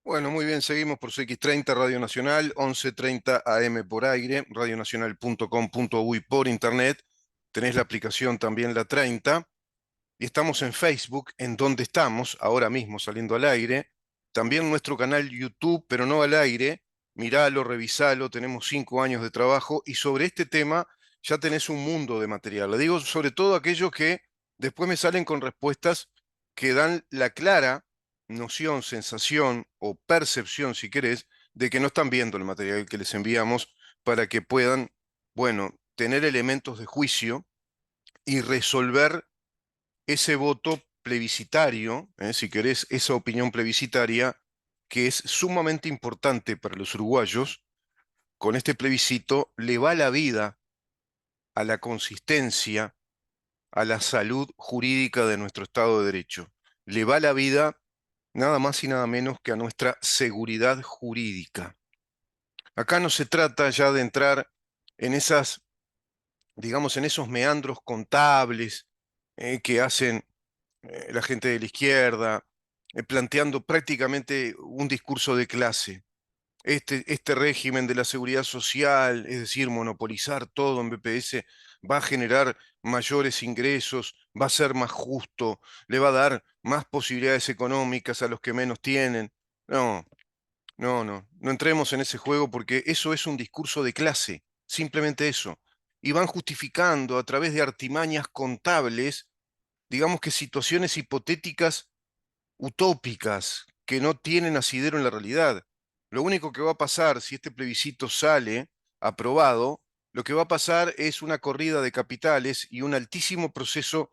Bueno, muy bien, seguimos por CX30 Radio Nacional, 11:30 AM por aire, radionacional.com.uy por internet. Tenés la aplicación también la 30 y estamos en Facebook, en donde estamos ahora mismo saliendo al aire. También nuestro canal YouTube, pero no al aire. Miralo, revisalo, tenemos 5 años de trabajo y sobre este tema ya tenés un mundo de material. Le digo sobre todo aquellos que después me salen con respuestas que dan la clara noción, sensación o percepción, si querés, de que no están viendo el material que les enviamos para que puedan, bueno, tener elementos de juicio y resolver ese voto plebiscitario, si querés, esa opinión plebiscitaria que es sumamente importante para los uruguayos. Con este plebiscito le va la vida a la consistencia, a la salud jurídica de nuestro Estado de Derecho. Le va la vida nada más y nada menos que a nuestra seguridad jurídica. Acá no se trata ya de entrar en esas, digamos, en esos meandros contables que hacen la gente de la izquierda, planteando prácticamente un discurso de clase. Este régimen de la seguridad social, es decir, monopolizar todo en BPS, va a generar mayores ingresos, va a ser más justo, le va a dar más posibilidades económicas a los que menos tienen. No, no entremos en ese juego porque eso es un discurso de clase, simplemente eso. Y van justificando a través de artimañas contables, digamos que situaciones hipotéticas utópicas que no tienen asidero en la realidad. Lo único que va a pasar si este plebiscito sale aprobado, lo que va a pasar es una corrida de capitales y un altísimo proceso,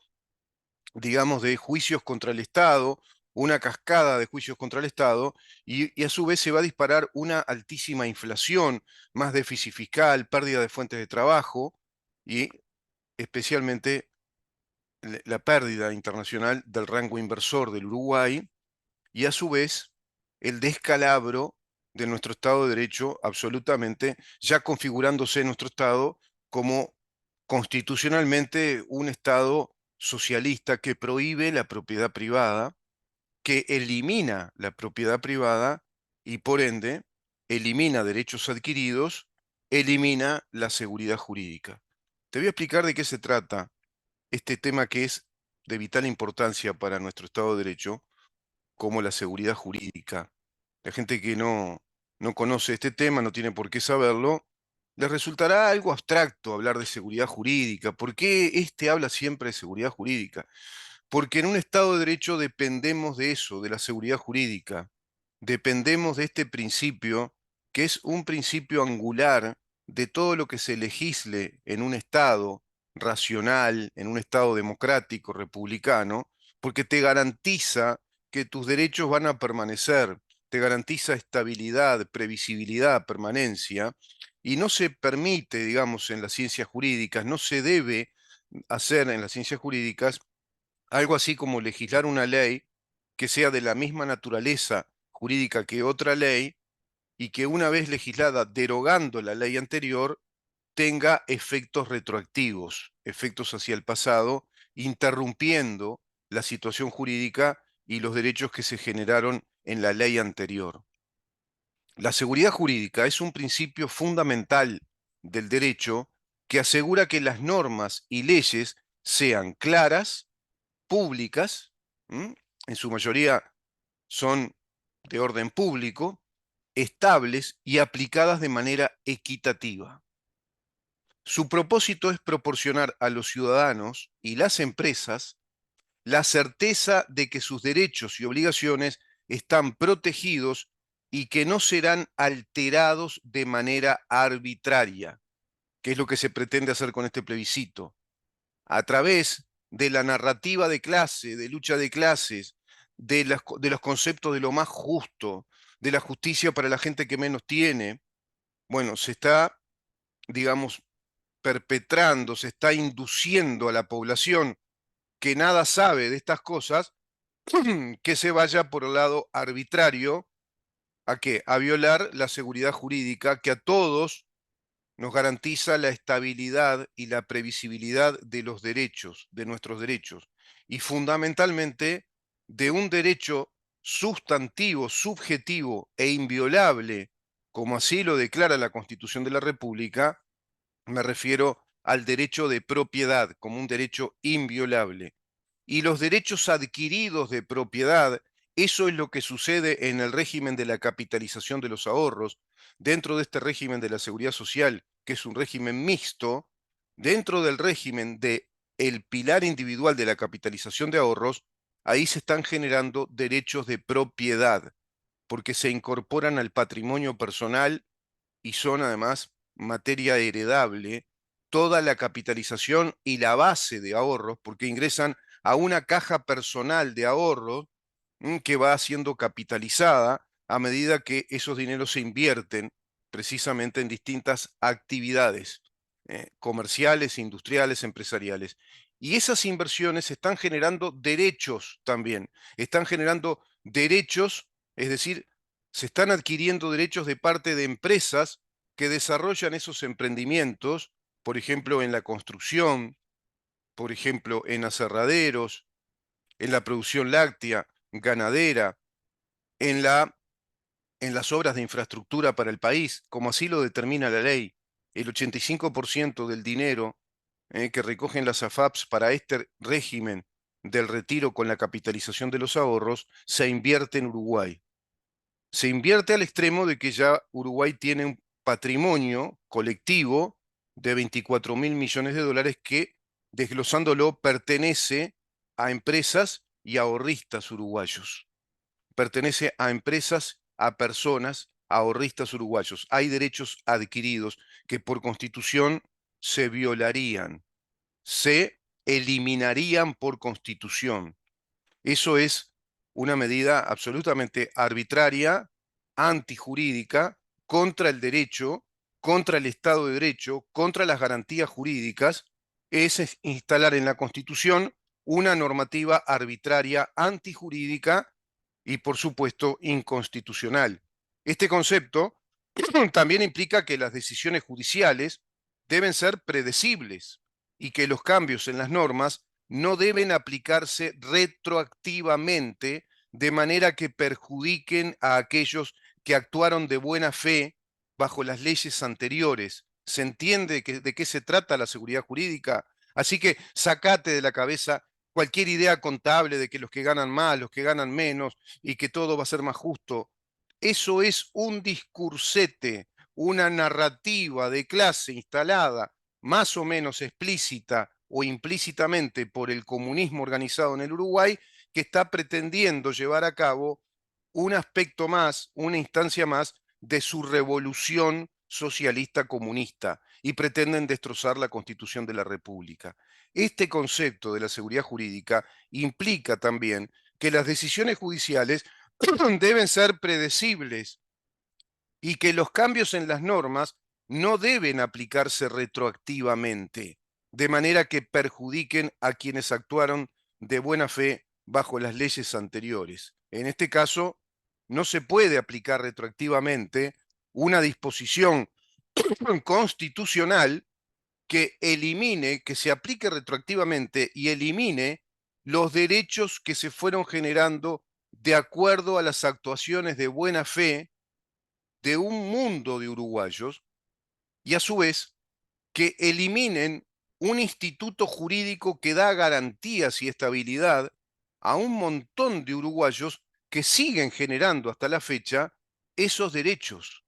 digamos, de juicios contra el Estado, una cascada de juicios contra el Estado, y a su vez se va a disparar una altísima inflación, más déficit fiscal, pérdida de fuentes de trabajo y especialmente la pérdida internacional del rango inversor del Uruguay y a su vez el descalabro de nuestro Estado de Derecho absolutamente, ya configurándose nuestro Estado como constitucionalmente un Estado socialista que prohíbe la propiedad privada, que elimina la propiedad privada y por ende elimina derechos adquiridos, elimina la seguridad jurídica. Te voy a explicar de qué se trata este tema que es de vital importancia para nuestro Estado de Derecho como la seguridad jurídica. La gente que no conoce este tema, no tiene por qué saberlo, les resultará algo abstracto hablar de seguridad jurídica. ¿Por qué este habla siempre de seguridad jurídica? Porque en un Estado de Derecho dependemos de eso, de la seguridad jurídica. Dependemos de este principio, que es un principio angular de todo lo que se legisle en un Estado racional, en un Estado democrático, republicano, porque te garantiza que tus derechos van a permanecer, te garantiza estabilidad, previsibilidad, permanencia, y no se permite, digamos, en las ciencias jurídicas, no se debe hacer en las ciencias jurídicas algo así como legislar una ley que sea de la misma naturaleza jurídica que otra ley y que una vez legislada derogando la ley anterior tenga efectos retroactivos, efectos hacia el pasado, interrumpiendo la situación jurídica y los derechos que se generaron en la ley anterior. La seguridad jurídica es un principio fundamental del derecho que asegura que las normas y leyes sean claras, públicas, ¿m? En su mayoría son de orden público, estables y aplicadas de manera equitativa. Su propósito es proporcionar a los ciudadanos y las empresas la certeza de que sus derechos y obligaciones están protegidos y que no serán alterados de manera arbitraria, que es lo que se pretende hacer con este plebiscito. A través de la narrativa de clase, de lucha de clases, de los conceptos de lo más justo, de la justicia para la gente que menos tiene, bueno, se está, digamos, perpetrando, se está induciendo a la población que nada sabe de estas cosas, que se vaya por el lado arbitrario, ¿a qué? A violar la seguridad jurídica que a todos nos garantiza la estabilidad y la previsibilidad de los derechos, de nuestros derechos, y fundamentalmente de un derecho sustantivo, subjetivo e inviolable, como así lo declara la Constitución de la República, me refiero al derecho de propiedad como un derecho inviolable. Y los derechos adquiridos de propiedad, eso es lo que sucede en el régimen de la capitalización de los ahorros, dentro de este régimen de la seguridad social, que es un régimen mixto, dentro del régimen de el pilar individual de la capitalización de ahorros, ahí se están generando derechos de propiedad, porque se incorporan al patrimonio personal y son además materia heredable toda la capitalización y la base de ahorros, porque ingresan a una caja personal de ahorros que va siendo capitalizada a medida que esos dineros se invierten precisamente en distintas actividades comerciales, industriales, empresariales. Y esas inversiones están generando derechos también, están generando derechos, es decir, se están adquiriendo derechos de parte de empresas que desarrollan esos emprendimientos, por ejemplo, en la construcción, por ejemplo, en aserraderos, en la producción láctea, ganadera, en las obras de infraestructura para el país, como así lo determina la ley. El 85% del dinero que recogen las AFAPs para este régimen del retiro con la capitalización de los ahorros se invierte en Uruguay. Se invierte al extremo de que ya Uruguay tiene un patrimonio colectivo de 24.000 millones de dólares que, desglosándolo, pertenece a empresas y ahorristas uruguayos. Pertenece a empresas, a personas, a ahorristas uruguayos. Hay derechos adquiridos que por constitución se violarían, se eliminarían por constitución. Eso es una medida absolutamente arbitraria, antijurídica, contra el derecho, contra el Estado de Derecho, contra las garantías jurídicas, es instalar en la Constitución una normativa arbitraria, antijurídica y, por supuesto, inconstitucional. Este concepto también implica que las decisiones judiciales deben ser predecibles y que los cambios en las normas no deben aplicarse retroactivamente de manera que perjudiquen a aquellos que actuaron de buena fe bajo las leyes anteriores. ¿Se entiende de qué se trata la seguridad jurídica? Así que sacate de la cabeza cualquier idea contable de que los que ganan más, los que ganan menos y que todo va a ser más justo. Eso es un discursete, una narrativa de clase instalada más o menos explícita o implícitamente por el comunismo organizado en el Uruguay, que está pretendiendo llevar a cabo un aspecto más, una instancia más de su revolución socialista comunista y pretenden destrozar la Constitución de la República. Este concepto de la seguridad jurídica implica también que las decisiones judiciales deben ser predecibles y que los cambios en las normas no deben aplicarse retroactivamente, de manera que perjudiquen a quienes actuaron de buena fe bajo las leyes anteriores. En este caso, no se puede aplicar retroactivamente una disposición constitucional que elimine, que se aplique retroactivamente y elimine los derechos que se fueron generando de acuerdo a las actuaciones de buena fe de un mundo de uruguayos y a su vez que eliminen un instituto jurídico que da garantías y estabilidad a un montón de uruguayos que siguen generando hasta la fecha esos derechos.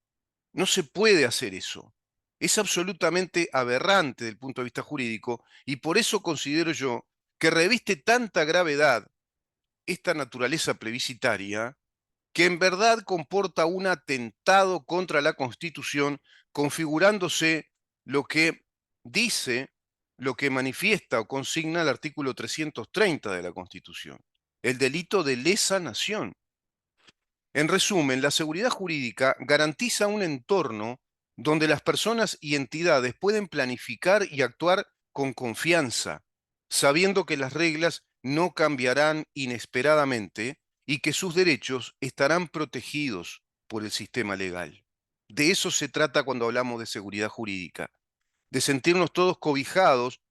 No se puede hacer eso. Es absolutamente aberrante desde el punto de vista jurídico y por eso considero yo que reviste tanta gravedad esta naturaleza plebiscitaria que en verdad comporta un atentado contra la Constitución, configurándose lo que dice, lo que manifiesta o consigna el artículo 330 de la Constitución, el delito de lesa nación. En resumen, la seguridad jurídica garantiza un entorno donde las personas y entidades pueden planificar y actuar con confianza, sabiendo que las reglas no cambiarán inesperadamente y que sus derechos estarán protegidos por el sistema legal. De eso se trata cuando hablamos de seguridad jurídica, de sentirnos todos cobijados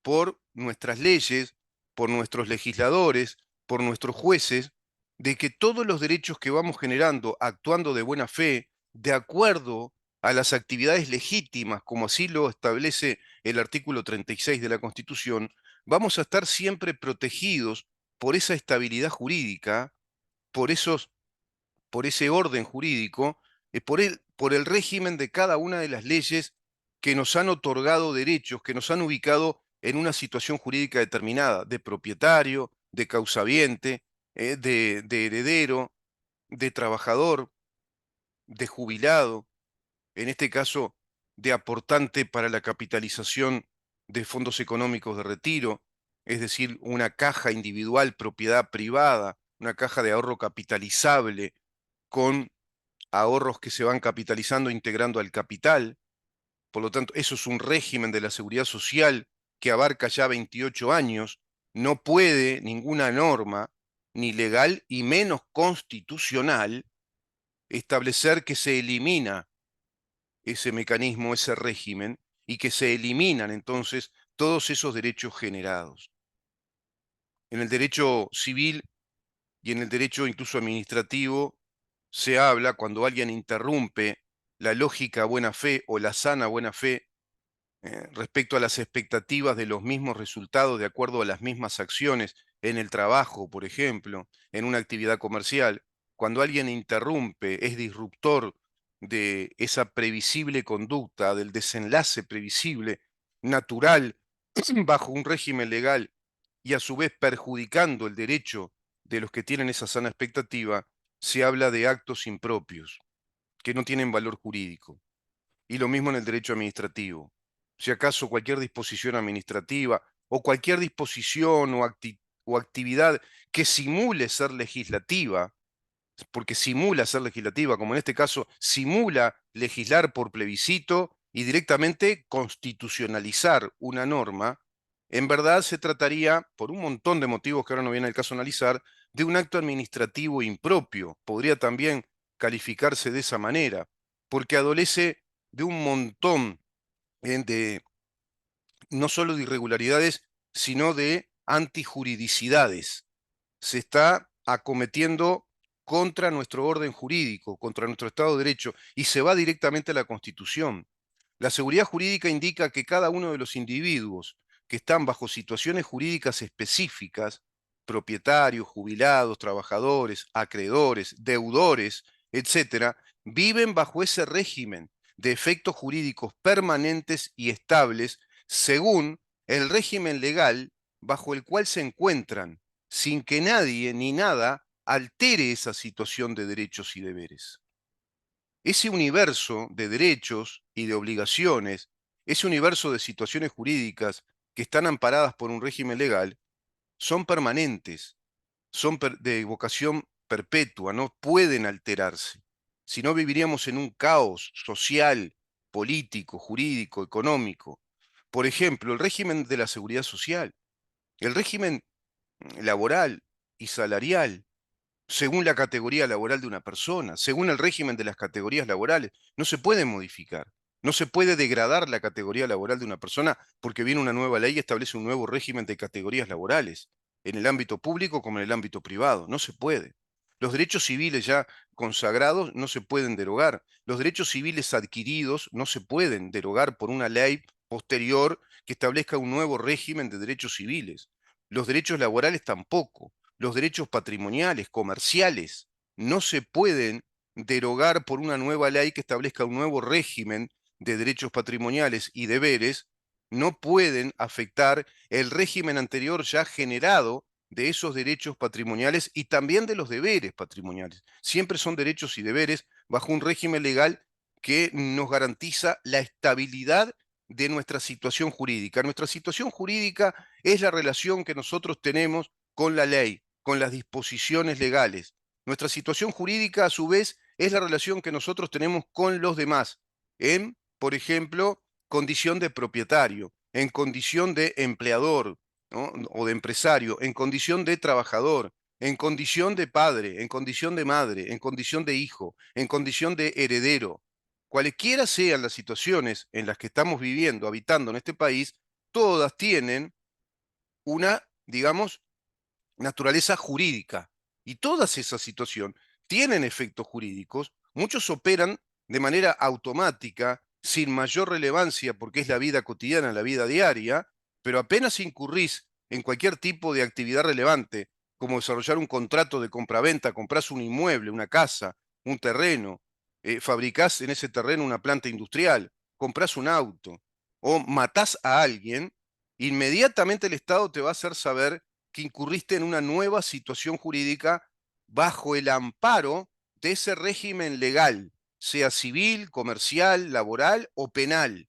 por nuestras leyes, por nuestros legisladores, por nuestros jueces, de que todos los derechos que vamos generando, actuando de buena fe, de acuerdo a las actividades legítimas, como así lo establece el artículo 36 de la Constitución, vamos a estar siempre protegidos por esa estabilidad jurídica, por por ese orden jurídico, por el régimen de cada una de las leyes que nos han otorgado derechos, que nos han ubicado en una situación jurídica determinada, de propietario, de causaviente, de heredero, de trabajador, de jubilado, en este caso de aportante para la capitalización de fondos económicos de retiro, es decir, una caja individual, propiedad privada, una caja de ahorro capitalizable con ahorros que se van capitalizando, integrando al capital. Por lo tanto, eso es un régimen de la seguridad social que abarca ya 28 años. No puede ninguna norma, ni legal y menos constitucional, establecer que se elimina ese mecanismo, ese régimen, y que se eliminan entonces todos esos derechos generados. En el derecho civil y en el derecho incluso administrativo se habla cuando alguien interrumpe la lógica buena fe o la sana buena fe respecto a las expectativas de los mismos resultados de acuerdo a las mismas acciones en el trabajo, por ejemplo, en una actividad comercial. Cuando alguien interrumpe, es disruptor de esa previsible conducta, del desenlace previsible, natural, bajo un régimen legal y a su vez perjudicando el derecho de los que tienen esa sana expectativa, se habla de actos impropios, que no tienen valor jurídico. Y lo mismo en el derecho administrativo. Si acaso cualquier disposición administrativa o cualquier disposición o actividad que simule ser legislativa, porque simula ser legislativa, como en este caso simula legislar por plebiscito y directamente constitucionalizar una norma, en verdad se trataría, por un montón de motivos que ahora no viene el caso analizar, de un acto administrativo impropio. Podría también calificarse de esa manera, porque adolece de un montón de no solo de irregularidades, sino de antijuridicidades. Se está acometiendo contra nuestro orden jurídico, contra nuestro Estado de Derecho, y se va directamente a la Constitución. La seguridad jurídica indica que cada uno de los individuos que están bajo situaciones jurídicas específicas, propietarios, jubilados, trabajadores, acreedores, deudores, etcétera, viven bajo ese régimen de efectos jurídicos permanentes y estables según el régimen legal bajo el cual se encuentran, sin que nadie ni nada altere esa situación de derechos y deberes. Ese universo de derechos y de obligaciones, ese universo de situaciones jurídicas que están amparadas por un régimen legal, son permanentes, son de vocación perpetua, no pueden alterarse. Si no, viviríamos en un caos social, político, jurídico, económico. Por ejemplo, el régimen de la seguridad social, el régimen laboral y salarial según la categoría laboral de una persona, según el régimen de las categorías laborales. No se puede modificar, no se puede degradar la categoría laboral de una persona porque viene una nueva ley y establece un nuevo régimen de categorías laborales, en el ámbito público como en el ámbito privado. No se puede. Los derechos civiles ya consagrados no se pueden derogar. Los derechos civiles adquiridos no se pueden derogar por una ley posterior que establezca un nuevo régimen de derechos civiles. Los derechos laborales tampoco. Los derechos patrimoniales, comerciales, no se pueden derogar por una nueva ley que establezca un nuevo régimen de derechos patrimoniales y deberes, no pueden afectar el régimen anterior ya generado de esos derechos patrimoniales y también de los deberes patrimoniales. Siempre son derechos y deberes bajo un régimen legal que nos garantiza la estabilidad de nuestra situación jurídica. Nuestra situación jurídica es la relación que nosotros tenemos con la ley, con las disposiciones legales. Nuestra situación jurídica, a su vez, es la relación que nosotros tenemos con los demás, en, por ejemplo, condición de propietario, en condición de empleador, ¿no? O de empresario, en condición de trabajador, en condición de padre, en condición de madre, en condición de hijo, en condición de heredero. Cualesquiera sean las situaciones en las que estamos viviendo, habitando en este país, todas tienen una, digamos, naturaleza jurídica. Y todas esas situaciones tienen efectos jurídicos, muchos operan de manera automática, sin mayor relevancia porque es la vida cotidiana, la vida diaria, pero apenas incurrís en cualquier tipo de actividad relevante, como desarrollar un contrato de compraventa, comprás un inmueble, una casa, un terreno, fabricás en ese terreno una planta industrial, comprás un auto o matás a alguien, inmediatamente el Estado te va a hacer saber que incurriste en una nueva situación jurídica bajo el amparo de ese régimen legal, sea civil, comercial, laboral o penal.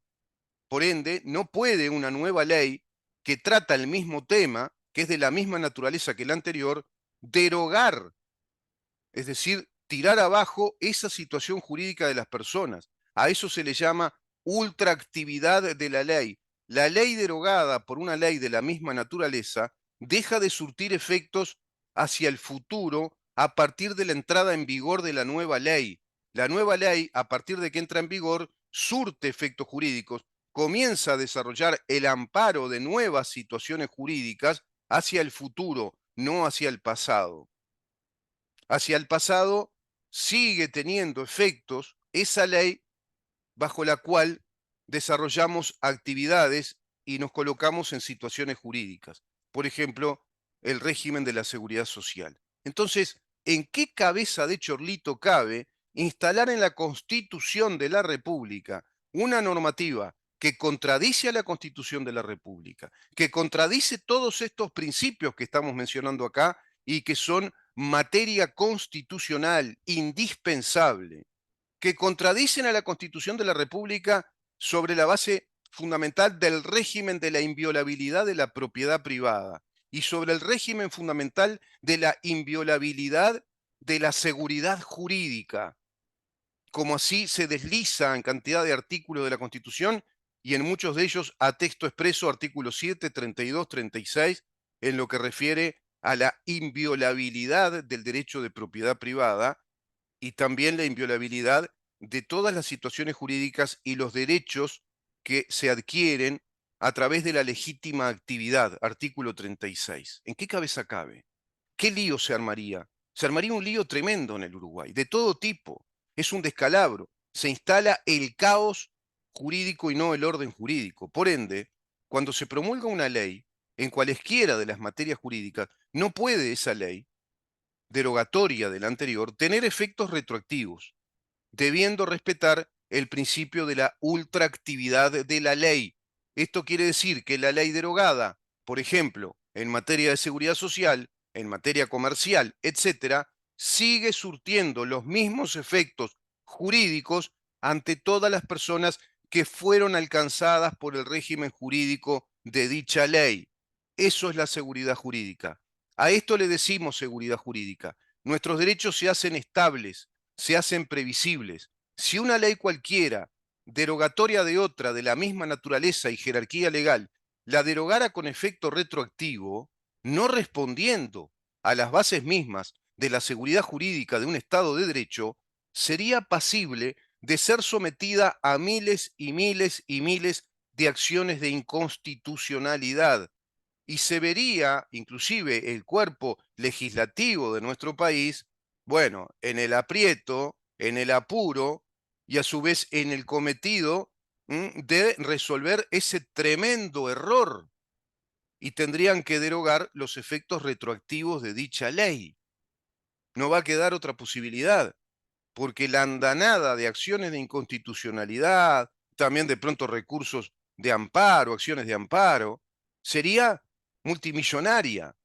Por ende, no puede una nueva ley que trata el mismo tema, que es de la misma naturaleza que la anterior, derogar, es decir, tirar abajo esa situación jurídica de las personas. A eso se le llama ultraactividad de la ley. La ley derogada por una ley de la misma naturaleza deja de surtir efectos hacia el futuro a partir de la entrada en vigor de la nueva ley. La nueva ley, a partir de que entra en vigor, surte efectos jurídicos, comienza a desarrollar el amparo de nuevas situaciones jurídicas hacia el futuro, no hacia el pasado. Hacia el pasado sigue teniendo efectos esa ley bajo la cual desarrollamos actividades y nos colocamos en situaciones jurídicas. Por ejemplo, el régimen de la seguridad social. Entonces, ¿en qué cabeza de Chorlito cabe instalar en la Constitución de la República una normativa que contradice a la Constitución de la República, que contradice todos estos principios que estamos mencionando acá y que son materia constitucional indispensable, que contradicen a la Constitución de la República sobre la base fundamental del régimen de la inviolabilidad de la propiedad privada y sobre el régimen fundamental de la inviolabilidad de la seguridad jurídica, como así se desliza en cantidad de artículos de la Constitución y en muchos de ellos a texto expreso, artículos 7, 32, 36, en lo que refiere a la inviolabilidad del derecho de propiedad privada y también la inviolabilidad de todas las situaciones jurídicas y los derechos que se adquieren a través de la legítima actividad, artículo 36. ¿En qué cabeza cabe? ¿Qué lío se armaría? Se armaría un lío tremendo en el Uruguay, de todo tipo. Es un descalabro. Se instala el caos jurídico y no el orden jurídico. Por ende, cuando se promulga una ley, en cualesquiera de las materias jurídicas, no puede esa ley derogatoria de la anterior tener efectos retroactivos, debiendo respetar el principio de la ultraactividad de la ley. Esto quiere decir que la ley derogada, por ejemplo, en materia de seguridad social, en materia comercial, etcétera, sigue surtiendo los mismos efectos jurídicos ante todas las personas que fueron alcanzadas por el régimen jurídico de dicha ley. Eso es la seguridad jurídica. A esto le decimos seguridad jurídica. Nuestros derechos se hacen estables, se hacen previsibles. Si una ley cualquiera, derogatoria de otra de la misma naturaleza y jerarquía legal, la derogara con efecto retroactivo, no respondiendo a las bases mismas de la seguridad jurídica de un Estado de Derecho, sería pasible de ser sometida a miles y miles y miles de acciones de inconstitucionalidad. Y se vería, inclusive, el cuerpo legislativo de nuestro país, bueno, en el aprieto, en el apuro y a su vez en el cometido de resolver ese tremendo error y tendrían que derogar los efectos retroactivos de dicha ley. No va a quedar otra posibilidad, porque la andanada de acciones de inconstitucionalidad, también de pronto recursos de amparo, acciones de amparo, sería multimillonaria.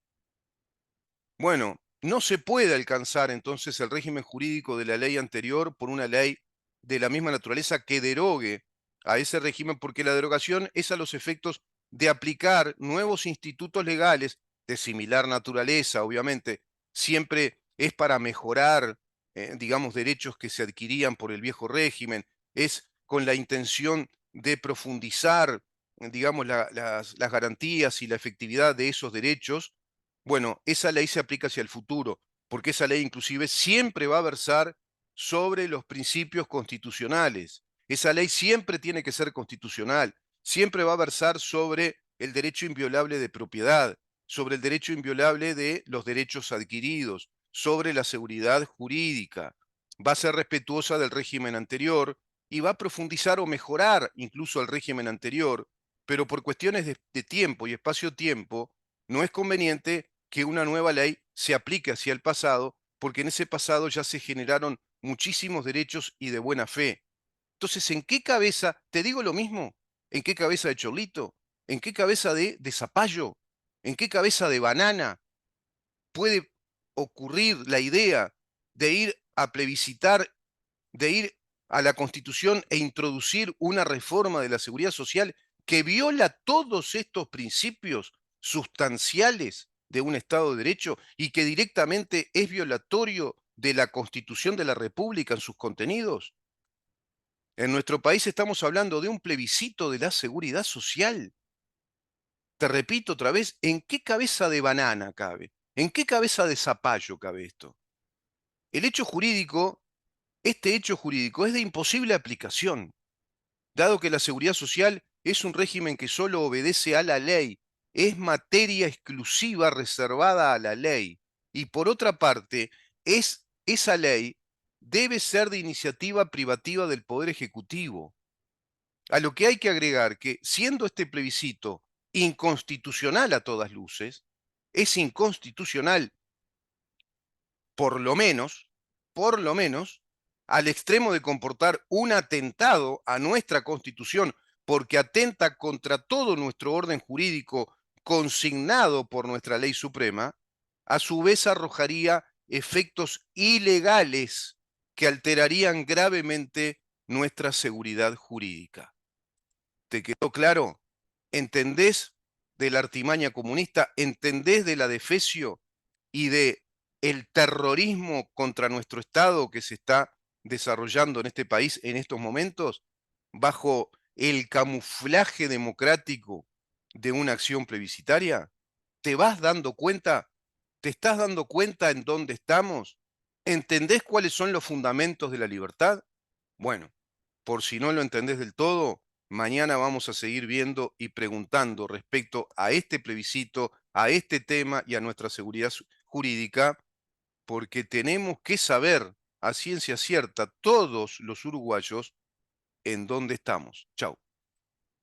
Bueno, no se puede alcanzar entonces el régimen jurídico de la ley anterior por una ley de la misma naturaleza que derogue a ese régimen, porque la derogación es a los efectos de aplicar nuevos institutos legales de similar naturaleza, obviamente, siempre es para mejorar, digamos, derechos que se adquirían por el viejo régimen, es con la intención de profundizar, digamos, las garantías y la efectividad de esos derechos. Bueno, esa ley se aplica hacia el futuro, porque esa ley inclusive siempre va a versar sobre los principios constitucionales. Esa ley siempre tiene que ser constitucional, siempre va a versar sobre el derecho inviolable de propiedad, sobre el derecho inviolable de los derechos adquiridos, sobre la seguridad jurídica. Va a ser respetuosa del régimen anterior y va a profundizar o mejorar incluso el régimen anterior, pero por cuestiones de tiempo y espacio-tiempo, no es conveniente que una nueva ley se aplique hacia el pasado, porque en ese pasado ya se generaron muchísimos derechos y de buena fe. Entonces, ¿en qué cabeza, te digo lo mismo, en qué cabeza de Cholito, en qué cabeza de Zapallo, en qué cabeza de Banana puede ocurrir la idea de ir a plebiscitar, de ir a la Constitución e introducir una reforma de la seguridad social que viola todos estos principios sustanciales de un Estado de Derecho y que directamente es violatorio de la Constitución de la República en sus contenidos? En nuestro país estamos hablando de un plebiscito de la seguridad social. Te repito otra vez, ¿en qué cabeza de banana cabe? ¿En qué cabeza de zapallo cabe esto? El hecho jurídico, este hecho jurídico es de imposible aplicación, dado que la seguridad social es un régimen que solo obedece a la ley, es materia exclusiva reservada a la ley. Y por otra parte, esa ley debe ser de iniciativa privativa del Poder Ejecutivo. A lo que hay que agregar que, siendo este plebiscito inconstitucional a todas luces, es inconstitucional por lo menos, al extremo de comportar un atentado a nuestra Constitución, porque atenta contra todo nuestro orden jurídico consignado por nuestra ley suprema, a su vez arrojaría efectos ilegales que alterarían gravemente nuestra seguridad jurídica. ¿Te quedó claro? ¿Entendés de la artimaña comunista? ¿Entendés de la defecio y de el terrorismo contra nuestro Estado que se está desarrollando en este país en estos momentos bajo el camuflaje democrático de una acción plebiscitaria? ¿Te vas dando cuenta? ¿Te estás dando cuenta en dónde estamos? ¿Entendés cuáles son los fundamentos de la libertad? Bueno, por si no lo entendés del todo, mañana vamos a seguir viendo y preguntando respecto a este plebiscito, a este tema y a nuestra seguridad jurídica, porque tenemos que saber a ciencia cierta todos los uruguayos en dónde estamos. Chau.